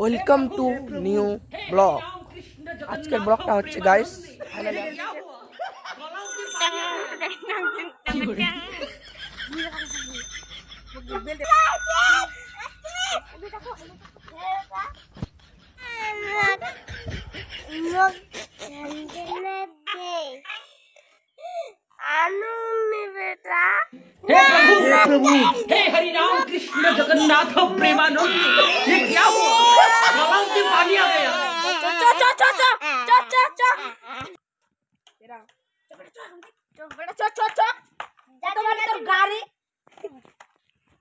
Welcome to new blog. আজকের ব্লগটা হচ্ছে গাইস हे प्रभु हे हरि राम कृष्ण जगन्नाथ प्रेमानंद ये क्या हुआ? गलाव से पानी आ गया। গাড়ি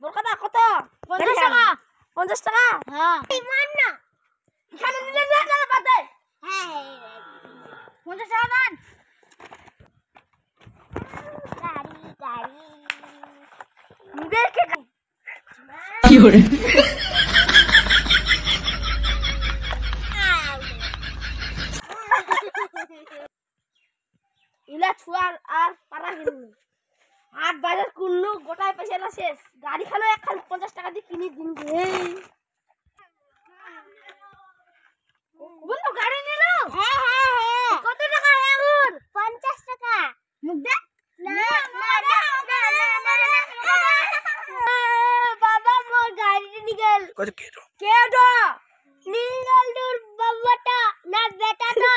মোর কথা কত 50 টাকা 50 টাকা হ্যাঁ মান না এখানে দিলে না না বাদ দে হ্যাঁ 50 টাকা মান গাড়ি নিবে কে কি হরে ইলা ছুয়ার আর পারা গেল 8 বাজার কুল্লু গোটায় পয়সা না শেষ গাড়ি খানো একখান 50 টাকা দিয়ে কিনে দিন রে বন্ধু গাড়ি নিল হ্যাঁ হ্যাঁ হ্যাঁ কত টাকা এখন 50 টাকা মুখ দে না বাবা মোর গাড়ি নিগেল কত কেডো নিগেল দূর বাবাটা না বেটাটা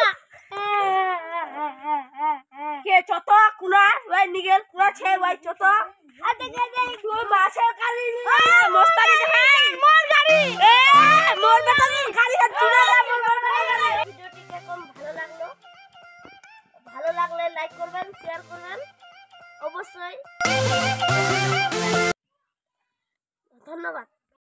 কে চত কুনা ওই নিগেল কুনা ছে ওই চত আ দেখে দে তুই মাছের কালি মস্তানি দেখাই